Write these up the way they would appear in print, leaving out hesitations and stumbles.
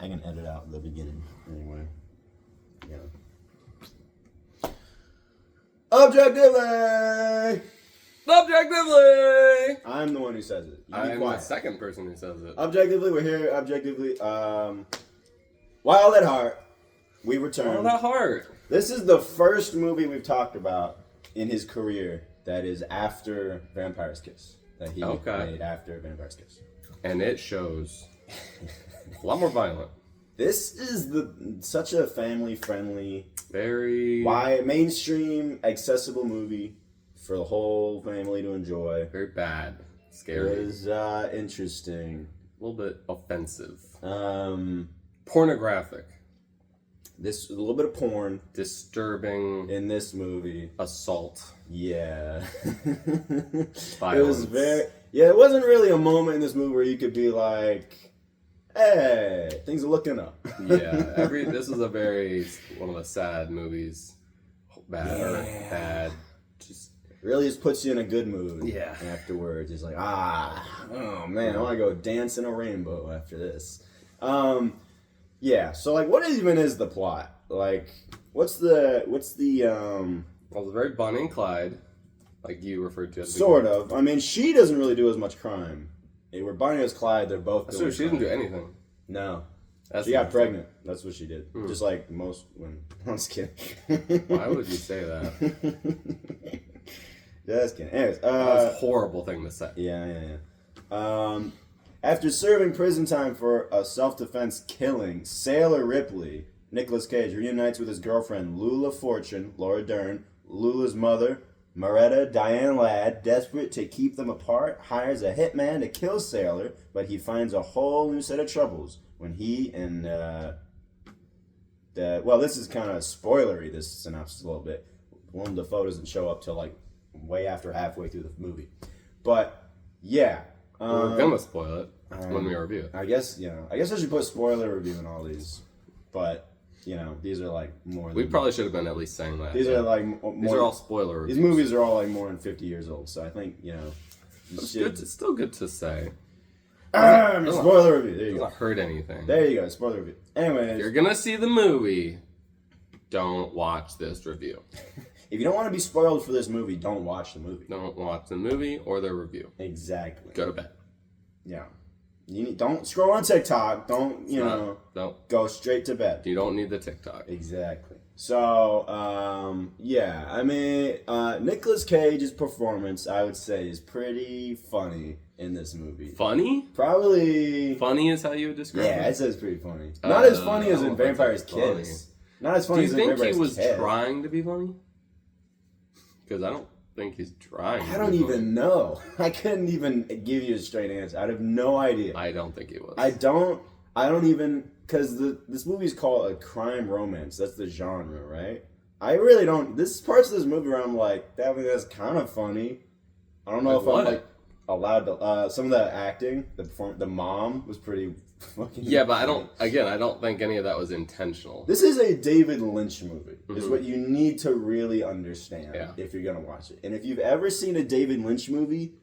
I can edit out the beginning anyway. Yeah. Objectively! Objectively! I'm the one who says it. I'm the second person who says it. Objectively, we're here. Objectively, Wild at Heart. We return. Wild at Heart. This is the first movie we've talked about in his career that is after Vampire's Kiss. That he made after Vampire's Kiss. And it shows a lot more violent. This is such a family-friendly, very mainstream, accessible movie for the whole family to enjoy. Very bad. Scary. It is interesting. A little bit offensive. Pornographic. A little bit of porn. Disturbing. In this movie. Assault. Yeah. Violence. It was it wasn't really a moment in this movie where you could be like, hey, things are looking up. Yeah. This is one of the sad movies. Bad. Just really just puts you in a good mood. Yeah. Afterwards. It's like, oh man, I want to go dance in a rainbow after this. Yeah, so like what even is the plot? Like what's the well, it's very Bonnie and Clyde, like you referred to. Sort of. I mean, she doesn't really do as much crime. Where Bonnie and Clyde, they're both doing she didn't do anything. No. She got pregnant. That's what she did. Just like most women. I'm just kidding. Why would you say that? Just kidding. Anyways, that was a horrible thing to say. Yeah. After serving prison time for a self-defense killing, Sailor Ripley, Nicolas Cage, reunites with his girlfriend Lula Fortune, Laura Dern, Lula's mother, Moretta Diane Ladd. Desperate to keep them apart, hires a hitman to kill Sailor, but he finds a whole new set of troubles when he and this is kind of spoilery, this synopsis a little bit. Willem Dafoe doesn't show up till like way after halfway through the movie. But yeah. We're gonna spoil it when we review it. I guess I should put spoiler review in all these, but these are like more. We probably should have been at least saying that. These are like these are all spoiler reviews. These movies are all like more than 50 years old, so I think it's still good to say. Spoiler review. There you go. Doesn't hurt anything. There you go. Spoiler review. Anyways, if you're gonna see the movie, don't watch this review. If you don't want to be spoiled for this movie, don't watch the movie. Don't watch the movie or the review. Exactly. Go to bed. Yeah. Don't scroll on TikTok. Don't go straight to bed. You don't need the TikTok. Exactly. So, I mean, Nicolas Cage's performance, I would say, is pretty funny in this movie. Funny? Probably. Funny is how you would describe it? Yeah, I'd say it's pretty funny. Not as funny as in Vampire's Kiss. Not as funny as in Vampire's Kiss. Do you think he was trying to be funny? Because I don't think he's trying. I don't even know. I couldn't even give you a straight answer. I have no idea. I don't think he was. I don't even, because this movie's called a crime romance. That's the genre, right? I really don't. This parts of this movie where I'm like, that's kind of funny. I don't know if I'm like allowed to. Some of the acting, the mom was pretty fucking. Yeah, but I don't think any of that was intentional. This is a David Lynch movie. Is what you need to really understand if you're gonna watch it. And if you've ever seen a David Lynch movie,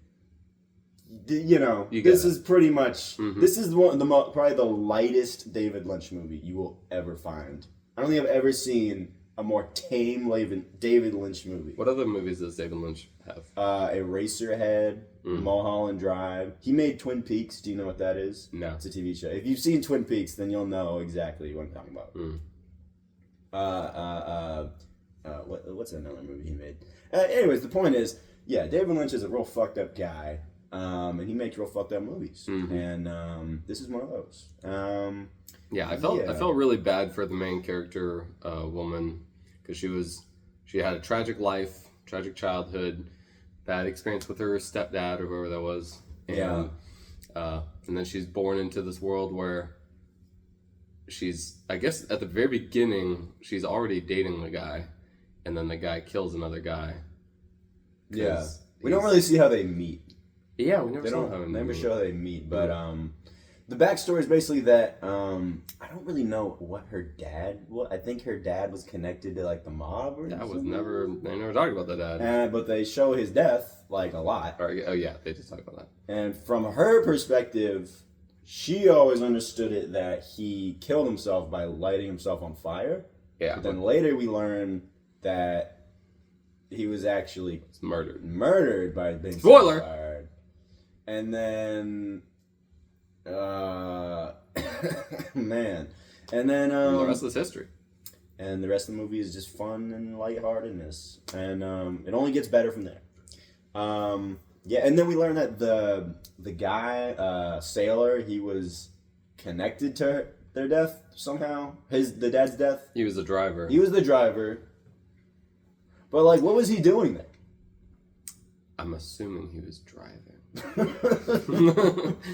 this is pretty much this is probably the lightest David Lynch movie you will ever find. I don't think I've ever seen a more tame David Lynch movie. What other movies does David Lynch have? Eraserhead, Mulholland Drive. He made Twin Peaks. Do you know what that is? No. It's a TV show. If you've seen Twin Peaks, then you'll know exactly what I'm talking about. What's another movie he made? Anyways, the point is, David Lynch is a real fucked up guy, and he makes real fucked up movies, and this is one of those. I felt really bad for the main character, woman, because she had a tragic life, tragic childhood, bad experience with her stepdad or whoever that was, and then she's born into this world where she's, I guess at the very beginning, she's already dating the guy, and then the guy kills another guy. Yeah, we don't really see how they meet. Yeah, we never show how they meet, but the backstory is basically that I don't really know what her dad. I think her dad was connected to like the mob or something. They never talked about the dad. But they show his death like a lot. They just talk about that. And from her perspective, she always understood it that he killed himself by lighting himself on fire. Yeah. But then later we learn that he was actually murdered by being Spoiler! fired. And then, man. And then, and the rest is history. And the rest of the movie is just fun and lightheartedness. And it only gets better from there. Yeah, and then we learn that the guy, Sailor, he was connected to their death somehow. The dad's death. He was the driver. He was the driver. But, like, what was he doing there? I'm assuming he was driving.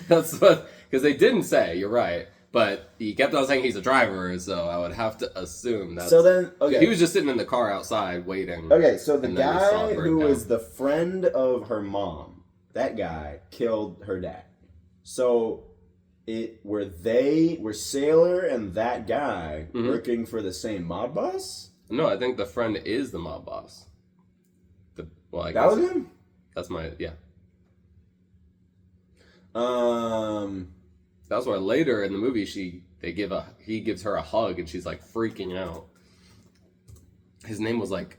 That's what... Because they didn't say, you're right. But he kept on saying he's a driver, so I would have to assume that. So then, okay. He was just sitting in the car outside waiting. Okay, so the guy who was the friend of her mom, that guy killed her dad. So were Sailor and that guy working for the same mob boss? No, I think the friend is the mob boss. That was him? That's That's why later in the movie he gives her a hug and she's like freaking out. His name was like,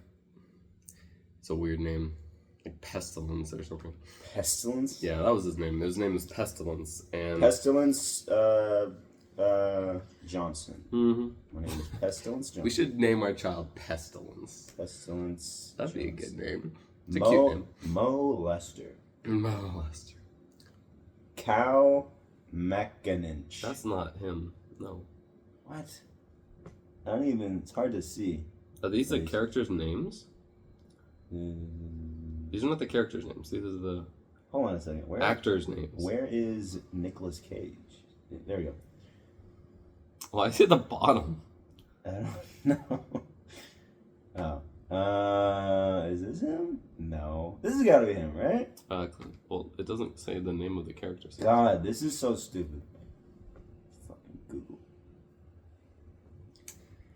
it's a weird name, like Pestilence or something. Pestilence? Yeah, that was his name. His name was Pestilence. And Pestilence Johnson. Mm-hmm. My name is Pestilence Johnson. We should name our child Pestilence. Pestilence. That'd be a good name. It's a cute name. Mo Lester. Mo Lester. Cow McAninch. That's not him. No. What? It's hard to see. Are these the characters' names? These are not the characters' names. These are the... Hold on a second. Actors' names. Where is Nicolas Cage? There we go. Why is he at the bottom? I don't know. Is this him? No. This has got to be him, right? Well, it doesn't say the name of the characters. God, this is so stupid. Fucking Google.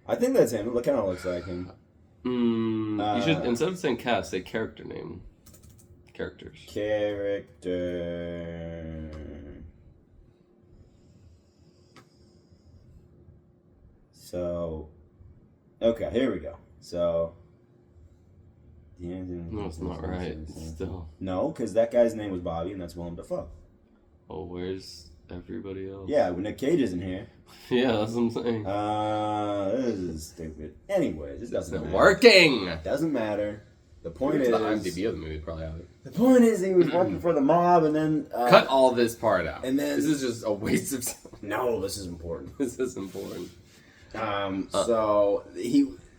I think that's him. It kind of looks like him. You should, instead of saying cast, say character name. Characters. Character. So, okay, here we go. So, no, it's not right. Still. No, because that guy's name was Bobby, and that's Willem Dafoe. Oh, where's everybody else? Yeah, when Nick Cage isn't here. Yeah, that's what I'm saying. This is stupid. Anyways, it doesn't matter. Working! Doesn't matter. The point is... The IMDb of the movie probably have it. The point is he was working for the mob, and then... Cut all this part out. And then... This is just a waste of time. No, this is important. This is important.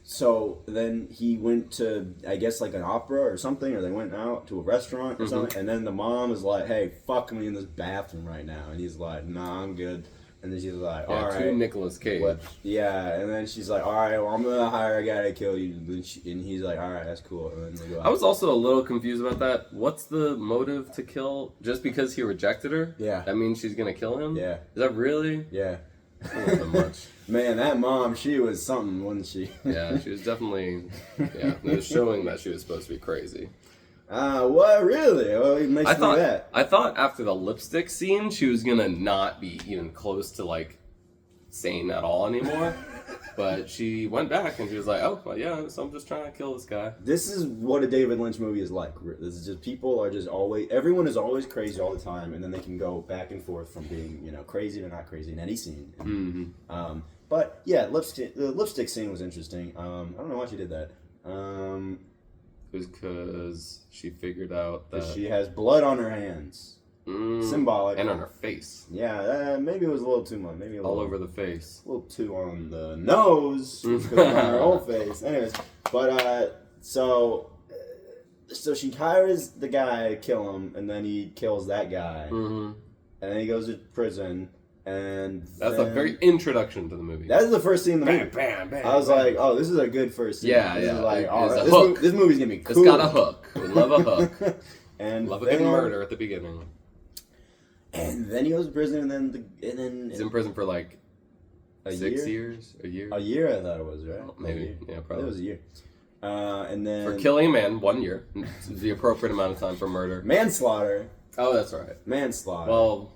So then he went to, I guess, like an opera or something, or they went out to a restaurant or something, and then the mom is like, hey, fuck me in this bathroom right now. And he's like, nah, I'm good. And then she's like, all right. To Nicolas Cage. What? Yeah, and then she's like, all right, well, I'm going to hire a guy to kill you. And he's like, all right, that's cool. And then they go out. I was also a little confused about that. What's the motive to kill? Just because he rejected her? Yeah. That means she's going to kill him? Yeah. Is that really? Yeah. A little bit much. Man, that mom, she was something, wasn't she? Yeah, she was definitely... Yeah, it was showing that she was supposed to be crazy. What, really? Well, it makes me that. I thought after the lipstick scene, she was gonna not be even close to, like, sane at all anymore. But she went back and she was like, oh, well, yeah, so I'm just trying to kill this guy. This is what a David Lynch movie is like. This is just, people are just always, everyone is always crazy all the time, and then they can go back and forth from being, crazy to not crazy in any scene. Mm-hmm. But yeah, the lipstick scene was interesting. I don't know why she did that. It was because she figured out that she has blood on her hands. Symbolic. And on her face. Yeah, maybe it was a little too much. Maybe all over the face. A little too on the nose. Because on her whole face. Anyways, but so she hires the guy to kill him, and then he kills that guy. Mm-hmm. And then he goes to prison. And that's the very introduction to the movie. That is the first scene in the movie. Bam, bam, I was like, oh, this is a good first scene. Yeah, this yeah. Is like, all right, this movie's going to be cool. It's got a hook. We love a hook. And love a good murder at the beginning. And then he goes to prison, and then he's in prison for like a 6 years, a year. A year, I thought it was, right? Oh, maybe, yeah, probably. It was a year. And then for killing a man, 1 year, the appropriate amount of time for murder. Manslaughter. Oh, that's right. Manslaughter. Well,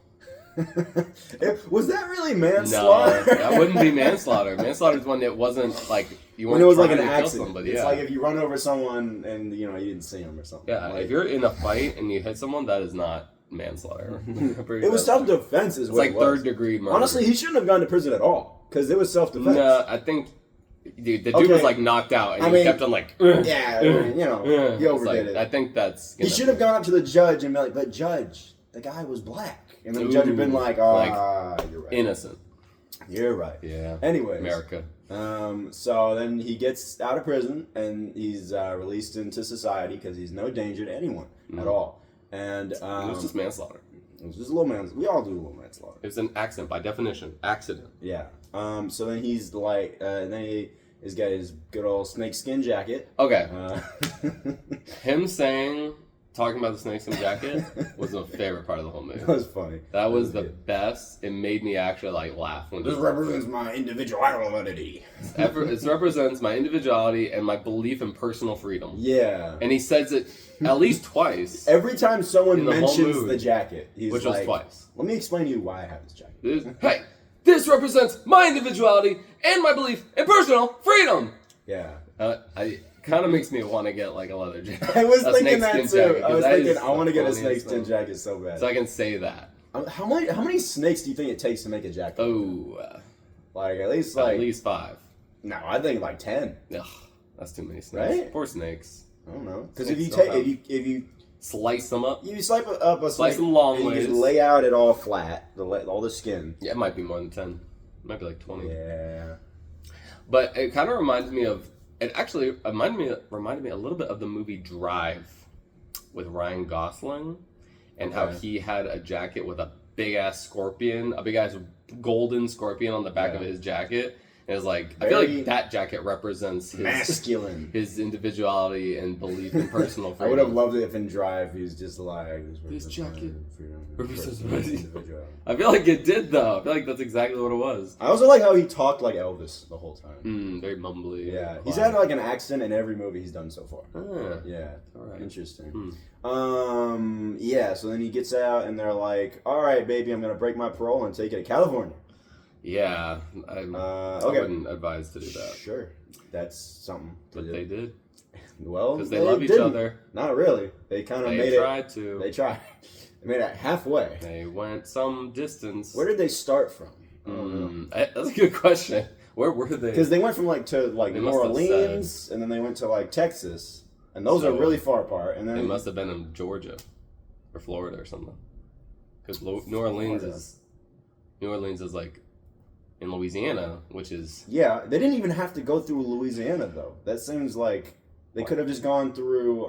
Was that really manslaughter? No, that wouldn't be manslaughter. Manslaughter is when it wasn't like you weren't when it was like trying an to kill accident. somebody. It's Yeah. like if you run over someone and you didn't see him or something. Yeah, like, if you're in a fight and you hit someone, that is not manslaughter. it was self-defense, is It's what like it was. third-degree murder. Honestly, he shouldn't have gone to prison at all because it was self-defense. No, I think dude, the dude Okay. was like knocked out, and I he mean, kept on like, Yeah, he It's overdid like, it. I think that's. He should have gone up to the judge and been like, "But judge, the guy was black," and then the judge had been like, "You're right, innocent." You're right." Yeah. Anyways, America. So then he gets out of prison and he's released into society because he's no danger to anyone at all. And It was just manslaughter. it was just a little we all do a little manslaughter. It was an accident by definition. Accident. Yeah. So then he's like, he's got his good old snakeskin jacket. Okay. Uh, Him talking about the snakeskin jacket was my favorite part of the whole movie. that was funny. That was the good. best. It made me actually like laugh when This represents my individuality. it represents my individuality and my belief in personal freedom. Yeah. And he says it at least twice, Every time someone In the whole mentions movie, the jacket, he's which like, was twice. "Let me explain to you why I have this jacket." Hey, this represents my individuality and my belief in personal freedom. Yeah. I kind of makes me want to get like a leather jacket. I was A thinking that snakeskin too. jacket, I 'cause was that thinking is I want to the get a funniest snakeskin thing. jacket so bad. So I can say that. How many snakes do you think it takes to make a jacket? Oh, Like at least at least 5. no, I think like 10. Ugh, that's too many snakes. Right? Poor snakes. I don't know. Because Snakes if you still take have- if you Slice them up. slice up a Slice snake them long and you ways. just lay out it all flat, all the skin. Yeah, it might be more than 10. It might be like 20. Yeah. But it kind of reminds me of. It actually reminded me a little bit of the movie Drive with Ryan Gosling, and how he had a jacket with a big ass scorpion, a big ass golden scorpion on the back of his jacket. And it's like I feel like that jacket represents his masculine, his individuality and belief in personal freedom. I would have loved it if in Drive he's just like This jacket represents my my individuality. I feel like it did though. I feel like that's exactly what it was. I also like how he talked like Elvis the whole time. Very mumbly. Yeah, he's had like an accent in every movie he's done so far. Yeah, all right. Interesting. Yeah. So then he gets out, and they're like, "All right, baby, I'm gonna break my parole and take you to California." Yeah, I Okay. wouldn't advise to do that. Sure, that's something. But they did. Well, Because they love each other. Not really. They kind of They made tried it. to. They tried. They made it halfway. They went some distance. Where did they start from? I don't know. That's a good question. Where were they? Because they went from to They New must have Orleans, and then they went to Texas, and those are really far apart. And then They must have been in Georgia or Florida or something. Because New Orleans is like in Louisiana, which is yeah, they didn't even have to go through Louisiana though. That seems like they could have just gone through.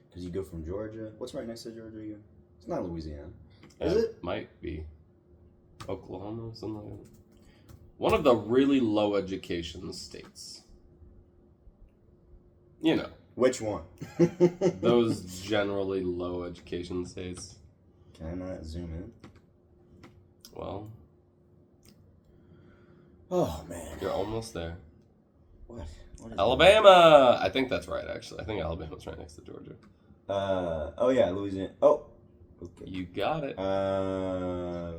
Because you go from Georgia. What's right next to Georgia again? It's not Louisiana, is it? Might be Oklahoma, something like that. One of the really low education states. You know. Which one? Those generally low education states. Can I not zoom in? Well, oh man, you're almost there. What is Alabama! I think that's right, actually. I think Alabama's right next to Georgia. Oh yeah, Louisiana. Oh, okay. You got it.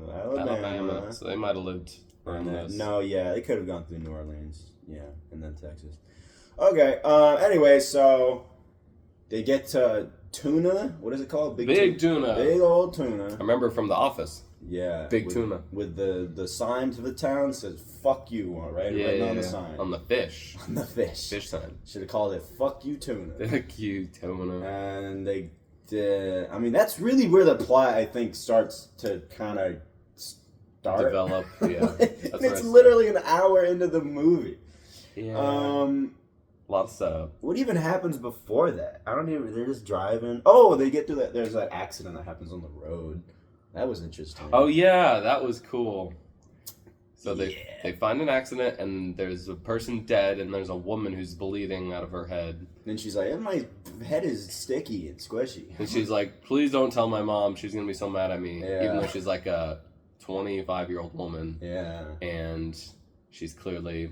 Alabama. So they might have lived around this. No, yeah, they could have gone through New Orleans. Yeah, and then Texas. Okay. Anyway, so they get to tuna. What is it called? Big tuna. Big old tuna. I remember from The Office. Yeah. Big tuna. With the sign to the town says "fuck you" on it, right? Written on the sign. On the fish. On the fish. Fish sign. Should have called it "fuck you tuna." Fuck you tuna. And they did. I mean, that's really where the plot I think starts to kind of start. Develop. Yeah. And it's literally an hour into the movie. Yeah. A lot of setup. What even happens before that? I don't even. They're just driving. Oh, they get through that. There's that accident that happens on the road. That was interesting. Oh yeah, that was cool. So they find an accident and there's a person dead and there's a woman who's bleeding out of her head. And she's like, "My head is sticky and squishy." And she's like, "Please don't tell my mom. She's gonna be so mad at me." Yeah. Even though she's like a 25-year-old woman. Yeah. And she's clearly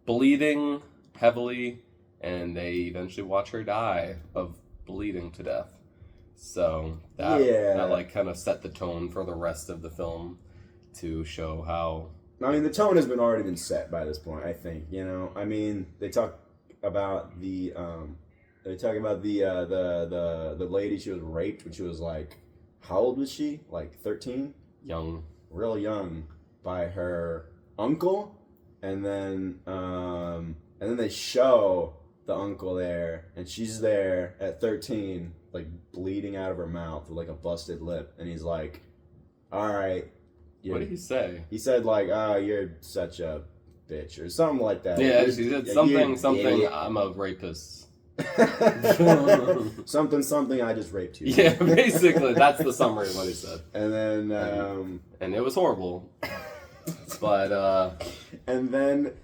bleeding heavily, and they eventually watch her die of bleeding to death. So that like kind of set the tone for the rest of the film to show how. I mean, the tone has already been set by this point. I think, you know. I mean, they talk about the the lady. She was raped when she was like, how old was she? Like 13. Young. Real young, by her uncle, and then they show the uncle there, and she's there at 13, like bleeding out of her mouth with like a busted lip, and he's like, all right. What did he say? He said like, oh, you're such a bitch, or something like that. Yeah, she said something, I'm a rapist. something, I just raped you. Yeah, basically, that's the summary of what he said. And then, and it was horrible. But, and then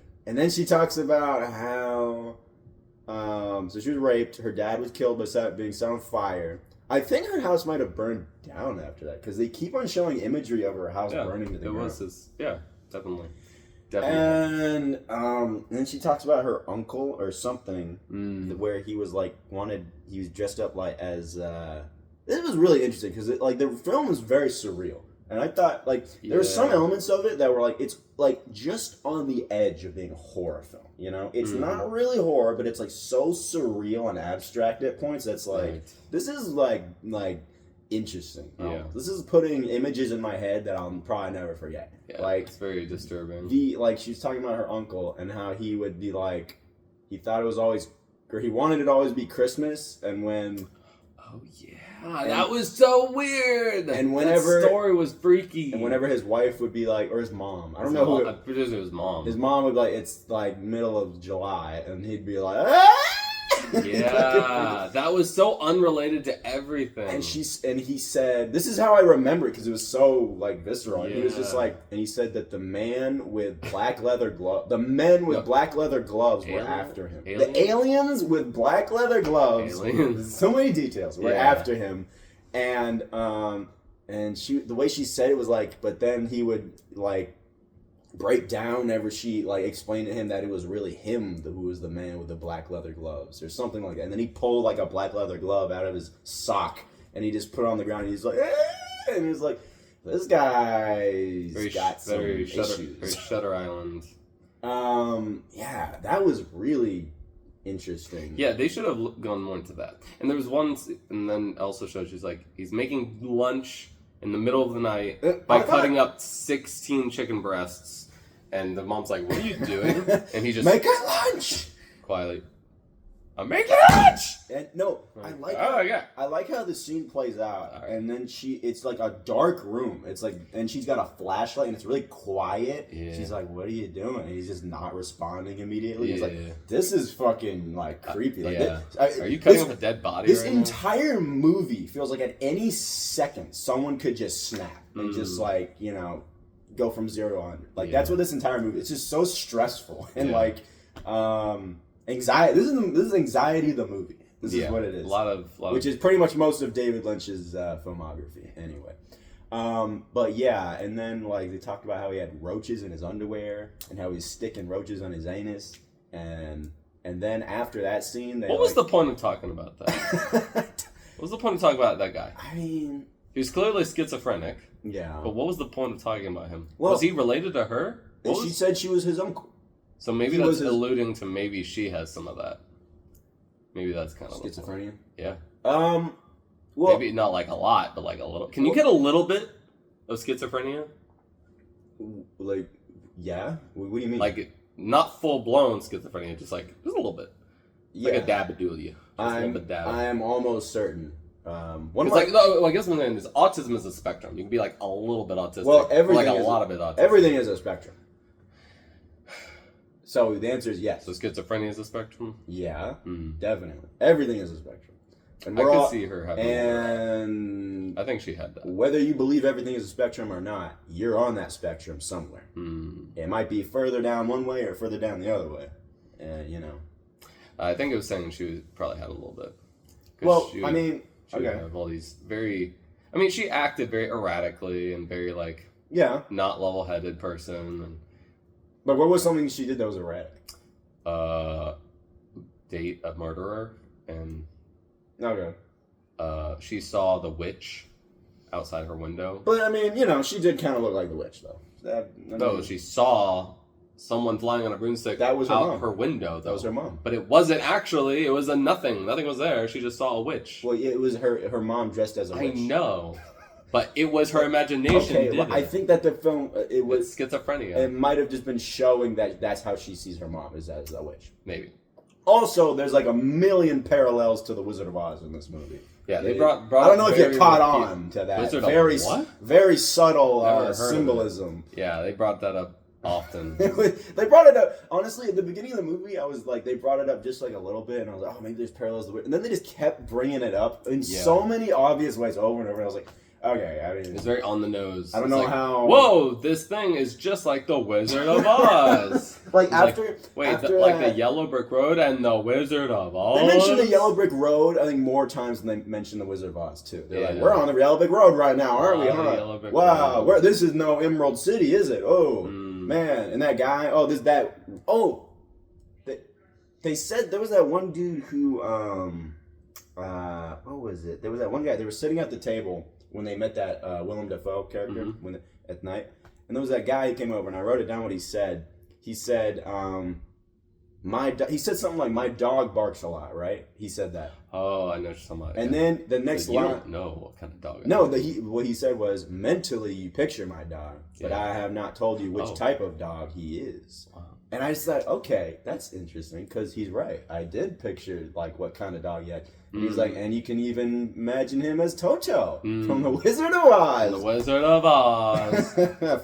she talks about how, so she was raped, her dad was killed by being set on fire. I think her house might have burned down after that, because they keep on showing imagery of her house burning to the ground. Definitely. And then she talks about her uncle or something, where he was like he was dressed up like as. This was really interesting because like the film was very surreal, and I thought like there were some elements of it that were like it's like just on the edge of being a horror film. You know, it's not really horror, but it's like so surreal and abstract at points. That's like this is like interesting. This is putting images in my head that I'll probably never forget. Yeah, like it's very disturbing. She's talking about her uncle and how he would be like, he thought it was always, or he wanted it to always be Christmas, and when. Oh yeah, that was so weird. And whenever that story was freaky. And whenever his wife would be like, or his mom, I don't know who. I'm pretty sure it was mom. His mom would be like, it's like middle of July, and he'd be like, ah! Yeah, that was so unrelated to everything. And he said, this is how I remember it because it was so like visceral. And he was just like, and he said that the men with black leather gloves, were after him. The aliens with black leather gloves, so many details, were after him. And the way she said it was like, but then he would like break down whenever she like explained to him that it was really him who was the man with the black leather gloves or something like that. And then he pulled like a black leather glove out of his sock and he just put it on the ground and he's like, eh! And he was like, this guy's got some issues. Very Shutter Island. Yeah, that was really interesting. Yeah, they should have gone more into that. And there was one, and then also showed she's like, he's making lunch in the middle of the night by cutting up 16 chicken breasts. And the mom's like, what are you doing? And he just... Make it lunch! Quietly, I'm making lunch! And no, I like how the scene plays out. Right. And then it's like a dark room. It's like, and she's got a flashlight and it's really quiet. Yeah. She's like, what are you doing? And he's just not responding immediately. He's like, this is fucking like creepy. Like, are you cutting up a dead body This entire movie feels like at any second someone could just snap and just like, you know, go from 0 to 100. Like that's what this entire movie. It's just so stressful and like anxiety. This is anxiety. The movie. This is what it is. A lot of which is pretty much most of David Lynch's filmography. Anyway, but yeah, and then like they talked about how he had roaches in his underwear and how he's sticking roaches on his anus, and then after that scene, what was the point of talking about that? What was the point of talking about that guy? I mean, he was clearly schizophrenic. Yeah. But what was the point of talking about him? Well, was he related to her? She said she was his uncle. So maybe that's alluding to maybe she has some of that. Maybe that's kind of schizophrenia. Yeah. Well, maybe not like a lot, but like a little. Can you get a little bit of schizophrenia? Like, yeah. What do you mean? Like not full blown schizophrenia, just a little bit. Yeah. Like a dabadoolio. I am almost certain. I guess one thing is autism is a spectrum. You can be like a little bit autistic. Well, everything like a lot of it autistic. Everything is a spectrum. So the answer is yes. So schizophrenia is a spectrum? Yeah, definitely. Everything is a spectrum. And I could see her having and I think she had that. Whether you believe everything is a spectrum or not, you're on that spectrum somewhere. It might be further down one way or further down the other way. You know. I think it was saying she probably had a little bit. Well, she would have all these she acted very erratically and very not level-headed person. But what was something she did that was erratic? Date a murderer and... Okay. she saw the witch outside her window. But I mean, she did kind of look like the witch, though. No, she saw someone flying on a broomstick that was out her window, though. That was her mom. But it wasn't actually. It was a nothing. Nothing was there. She just saw a witch. Well, it was her mom dressed as a witch. I know. But it was her imagination. Okay, well, I think that the film, it was... It's schizophrenia. It might have just been showing that that's how she sees her mom, is as a witch. Maybe. Also, there's like a million parallels to The Wizard of Oz in this movie. Yeah, they brought I don't know if you caught on to that. Wizard very, of what? Very subtle symbolism. Yeah, they brought that up often. They brought it up, honestly, at the beginning of the movie, I was like, they brought it up just like a little bit, and I was like, oh, maybe there's parallels to it. And then they just kept bringing it up in so many obvious ways over and over, and I was like, okay, I mean... It's very on the nose. I don't know how... Whoa, this thing is just like the Wizard of Oz. after the Yellow Brick Road and the Wizard of Oz. They mentioned the Yellow Brick Road, I think, more times than they mentioned the Wizard of Oz, too. They're like, we're on the Yellow Brick Road right now, aren't we? Huh? Wow, this is no Emerald City, is it? Oh, man. And that guy, they said there was that one dude who, what was it? There was that one guy, they were sitting at the table when they met that Willem Dafoe character at night. And there was that guy who came over, and I wrote it down what he said. He said, he said something like, my dog barks a lot, right? He said that. Oh, I know somebody. And then the next line... You don't know what kind of dog it is. What he said was, mentally you picture my dog, but I have not told you which type of dog he is. Wow. And I just thought, okay, that's interesting, because he's right. I did picture, like, what kind of dog he had. And he's like, and you can even imagine him as Toto from The Wizard of Oz. The Wizard of Oz.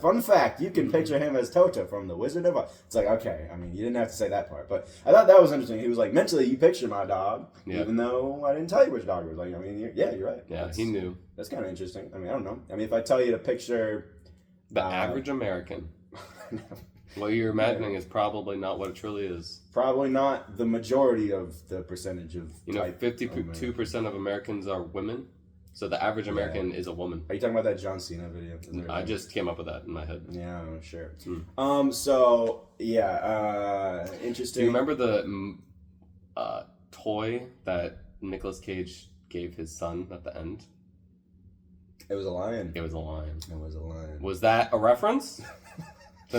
Fun fact, you can picture him as Toto from The Wizard of Oz. It's like, okay, I mean, you didn't have to say that part. But I thought that was interesting. He was like, mentally, you picture my dog, even though I didn't tell you which dog it was. Like, I mean, you're right. Yeah, he knew. That's kind of interesting. I mean, I don't know. I mean, if I tell you to picture... The average American... What you're imagining is probably not what it truly is. Probably not the majority of the percentage of... 52% of Americans are women. So the average American is a woman. Are you talking about that John Cena video? I just came up with that in my head. Yeah, I'm sure. Interesting. Do you remember the toy that Nicolas Cage gave his son at the end? It was a lion. It was a lion. It was a lion. Was that a reference? To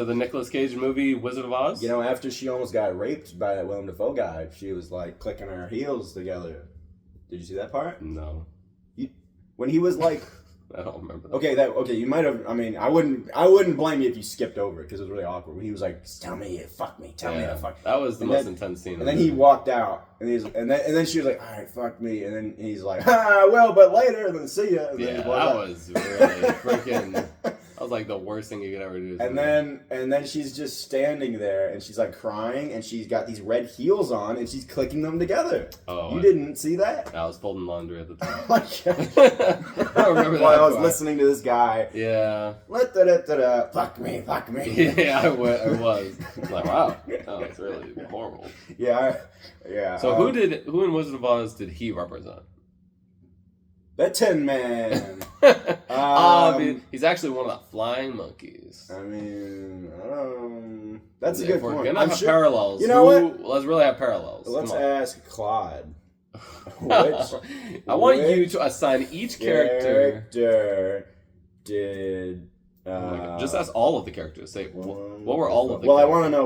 the Nicolas Cage movie Wizard of Oz? After she almost got raped by that Willem Dafoe guy, she was like clicking her heels together. Did you see that part? No. When he was like, I don't remember. Okay, you might have. I mean, I wouldn't blame you if you skipped over it because it was really awkward. When he was like, "Tell me you fuck me, tell me you fuck." That was the most intense scene. And then he walked out, and and then she was like, "All right, fuck me," and then he's like, well, but later, and then see ya." And that was really freaking. That was like the worst thing you could ever do. And then she's just standing there, and she's like crying, and she's got these red heels on, and she's clicking them together. Oh, you didn't see that? I was folding laundry at the time. I don't remember that. While I was listening to this guy. Yeah. Fuck me. Yeah, I was. Like, wow. Oh, it's really horrible. Yeah. So who in Wizard of Oz did he represent? The Tin Man. He's actually one of the flying monkeys. I mean, that's a good point. We're gonna have parallels. You know what? Let's really have parallels. Let's ask Claude. I want you to assign each character did. Just ask all of the characters. Say what were all of the. Well, characters? I want to know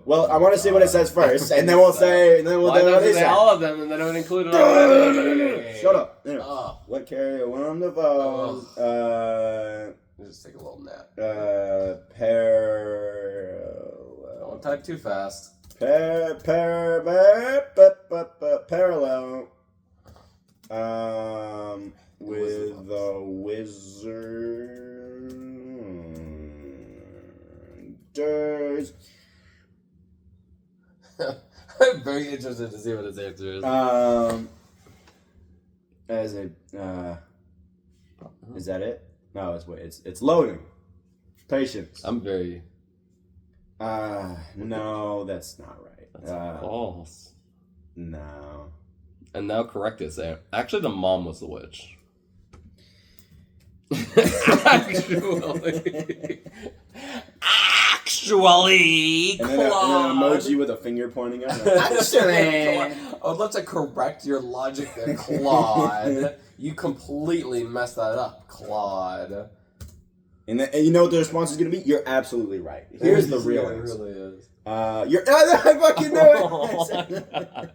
Well, I want to see what it says first, and then we'll say, and then we'll say all of them, and then it would include it all. Shut up. What character? Willem Dafoe. Just take a little nap. Don't type too fast. Parallel. With the Wizards. I'm very interested to see what his answer is. Is that it? No, it's loading. Patience. I'm very. No, that's not right. That's false. No. And now correct it, Sam. Actually, the mom was the witch. Actually. Actually, and then an emoji with a finger pointing up. Actually. I would love to correct your logic there, Claude. You completely messed that up, Claude. And you know what the response is going to be? You're absolutely right. Here's the real answer. It really is. I fucking knew it.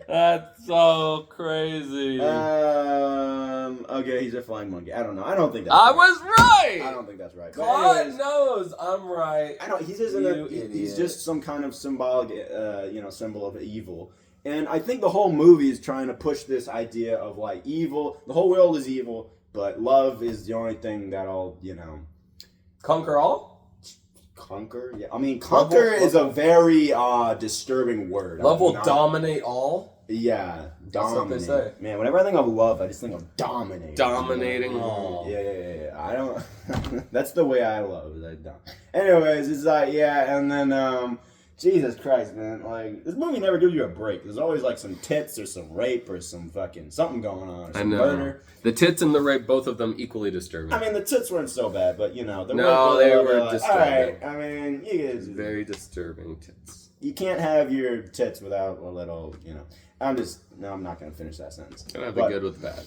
That's so crazy. Okay, he's a flying monkey. I don't know. I don't think that's I right. was right. I don't think that's right. God knows I'm right. I don't. He's just he's just some kind of symbolic, symbol of evil. And I think the whole movie is trying to push this idea of like evil. The whole world is evil, but love is the only thing that'll, Conquer all? Conquer? Yeah. I mean, conquer is a very disturbing word. Love will dominate all? Yeah. That's what they say. Man, whenever I think of love, I just think of dominating. Dominating all. Yeah. I don't... That's the way I love. Is I don't. Anyways, it's like, yeah, and then... Jesus Christ, man! Like, this movie never gives you a break. There's always like some tits or some rape or some fucking something going on. Or some murder. The tits and the rape, both of them equally disturbing. I mean, the tits weren't so bad, but the rape, they were disturbing. All right, I mean, you guys, very disturbing tits. You can't have your tits without a little, I'm not gonna finish that sentence. Gotta have the good with the bad.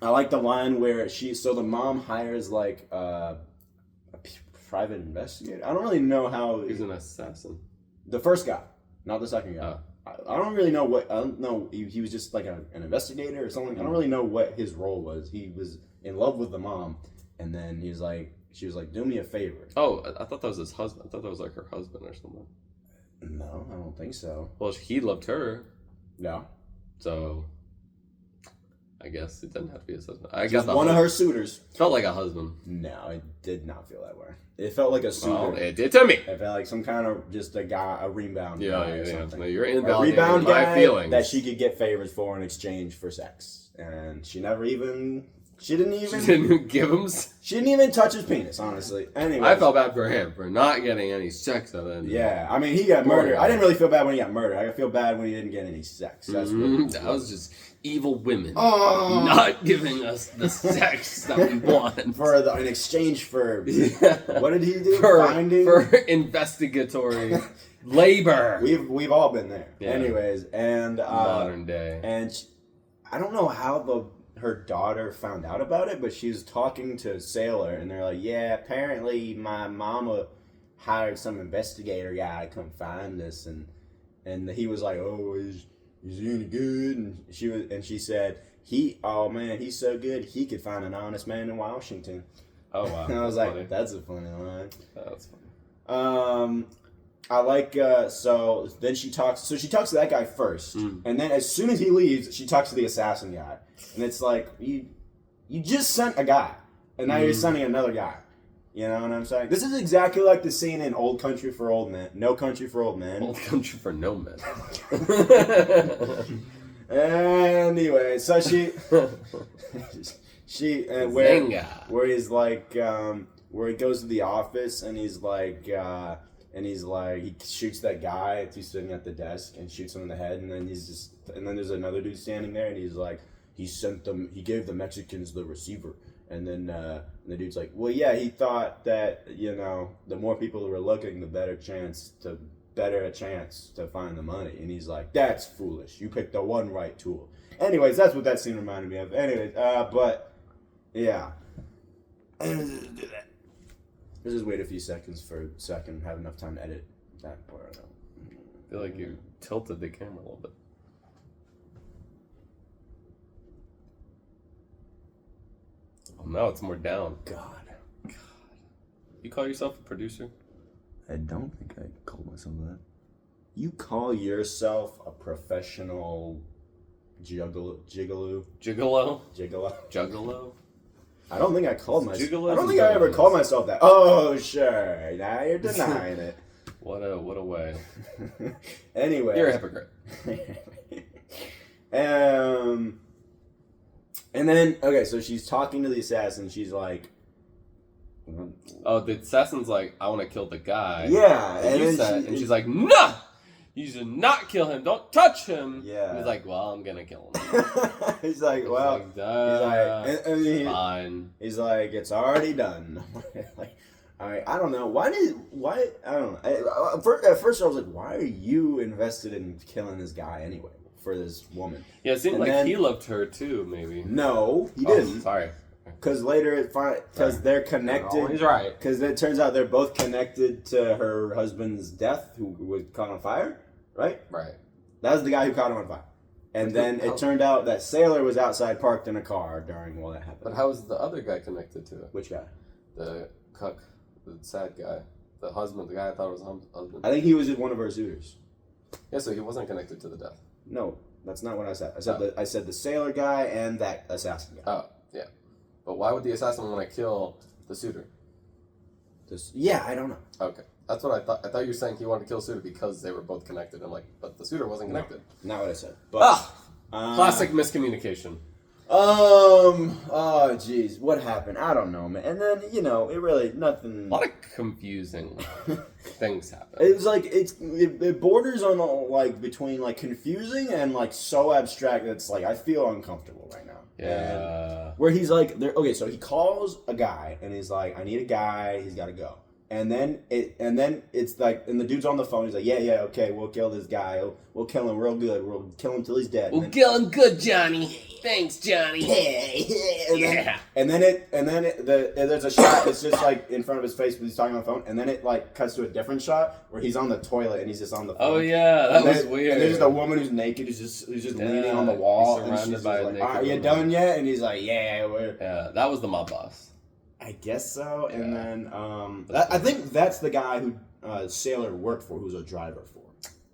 I like the line where the mom hires like a private investigator. I don't really know how. He's an assassin. The first guy, not the second guy. Oh. I don't really know what. I don't know. He was just like an investigator or something. I don't really know what his role was. He was in love with the mom, and then she was like, "Do me a favor." Oh, I thought that was his husband. I thought that was like her husband or something. No, I don't think so. Well, he loved her. No. So, I guess it didn't have to be his husband. I guess guess one of her suitors. Felt like a husband. No, it did not feel that way. It felt like a suitor. Well, it did to me. It felt like some kind of just a guy, a rebound guy or something. No, you're invalidating a rebound my guy feelings. that she could get favors for in exchange for sex, and she didn't even touch his penis. Honestly, anyway, I felt bad for him for not getting any sex of it. Yeah, I mean, he got murdered. I didn't really feel bad when he got murdered. I feel bad when he didn't get any sex. That was just evil women not giving us the sex that we want in exchange for what did he do? For investigatory labor. We've all been there. Yeah. Anyways, and modern day, and I don't know how her daughter found out about it, but she was talking to Sailor, and they're like, "Yeah, apparently my mama hired some investigator guy to come find us," and he was like, "Oh, is he any good?" And she said, he's so good, he could find an honest man in Washington. Oh wow! And I was like, that's a funny line. That's funny. I like so she talks to that guy first, and then as soon as he leaves, she talks to the assassin guy, and it's like you just sent a guy, and now you're sending another guy. You know what I'm saying? This is exactly like the scene in Old Country for Old Men. No Country for Old Men. Old Country for No Men. Anyway, so where he's like where he goes to the office and he's like he shoots that guy who's sitting at the desk and shoots him in the head, and then there's another dude standing there and he's like he gave the Mexicans the receiver. And then the dude's like, well, yeah, he thought that, the more people who were looking, the better a chance to find the money. And he's like, that's foolish. You picked the one right tool. Anyways, that's what that scene reminded me of. Anyways, but, yeah. Let's just wait a few seconds so I can have enough time to edit that part out. I feel like you tilted the camera a little bit. Oh, now it's more down. God. You call yourself a producer? I don't think I call myself that. You call yourself a professional gigolo? I don't think I called myself. I don't think I ever called myself that. Oh, sure. Now you're denying it. What a way. Anyway. You're a hypocrite. And then, okay, so she's talking to the assassin. She's like... Oh, the assassin's like, I want to kill the guy. Yeah. And she's like, no! You should not kill him. Don't touch him. Yeah. And he's like, well, I'm going to kill him. He's like, well... Fine. He's like, it's already done. I don't know. Why? I don't know. At first I was like, why are you invested in killing this guy anyway for this woman? Yeah, it seemed like he loved her too, maybe. No, he didn't. Sorry. Because later, because they're connected. He's right. Because it turns out they're both connected to her husband's death, who was caught on fire, right? Right. That was the guy who caught him on fire. And then it turned out that Sailor was outside parked in a car during all that happened. But how was the other guy connected to it? Which guy? The cuck, the sad guy. The husband, the guy I thought was husband. I think he was just one of her suitors. Yeah, so he wasn't connected to the death. No, that's not what I said. I said the Sailor guy and that assassin guy. Oh, yeah. But why would the assassin want to kill the suitor? Yeah, I don't know. Okay. That's what I thought. I thought you were saying he wanted to kill Suitor because they were both connected. I'm like, but the Suitor wasn't connected. No, not what I said. But, classic miscommunication. Oh, jeez. What happened? I don't know, man. And then, it really, nothing. A lot of confusing things happen. It was like, it borders on, between, confusing and, so abstract that it's like, I feel uncomfortable right now. Yeah. And where he's like, okay, so he calls a guy and he's like, I need a guy, he's got to go. And then it's like, and the dude's on the phone. He's like, yeah, okay, we'll kill this guy. We'll kill him real good. We'll kill him till he's dead. We'll kill him good, Johnny. Thanks, Johnny. And then there's a shot. It's just like in front of his face when he's talking on the phone. And then it cuts to a different shot where he's on the toilet and he's just on the phone. Oh yeah, that was weird. And there's the woman who's naked, who's just leaning on the wall. He's surrounded by a naked are you woman. done yet? And he's like, yeah. Yeah, that was the mob boss. I guess so, and then I think that's the guy who Sailor worked for, who was a driver for.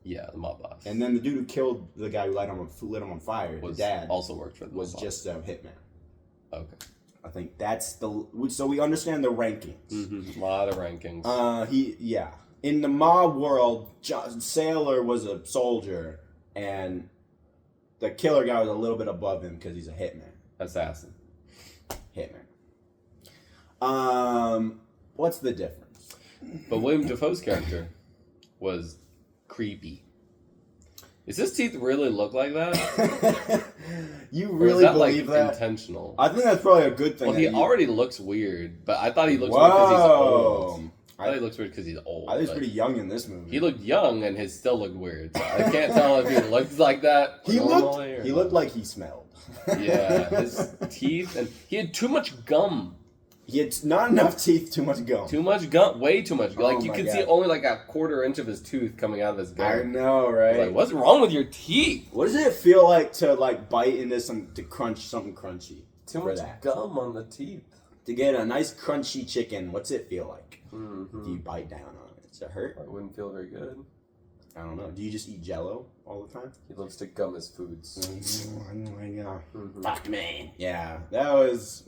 Yeah, the mob boss. And then the dude who killed the guy who lit him on fire, the dad, also worked for the was mob just a hitman. Okay. I think that's so we understand the rankings. Mm-hmm. A lot of rankings. In the mob world, Sailor was a soldier, and the killer guy was a little bit above him because he's a hitman. Assassin. Hitman. What's the difference? But William Dafoe's character was creepy. Does his teeth really look like that? You really or is that, believe that? Intentional? I think that's probably a good thing. Well, he already looks weird, but I thought he looks weird because he's old. I thought he looks weird because he's old. I think he's pretty young in this movie. He looked young and his still looked weird. So I can't tell if he looked like that. He looked like he smelled. Yeah, his teeth, and he had too much gum. He had not enough teeth, too much gum. Too much gum, way too much. You could see only a quarter inch of his tooth coming out of his gum. I know, right? Like, what's wrong with your teeth? What does it feel like to bite into to crunch something crunchy? Too much gum on the teeth. To get a nice crunchy chicken, what's it feel like? Mm-hmm. If you bite down on it, does it hurt? It wouldn't feel very good. I don't know. Do you just eat Jell-O all the time? He loves to gum his foods. Mm-hmm. Fuck me. Yeah, that was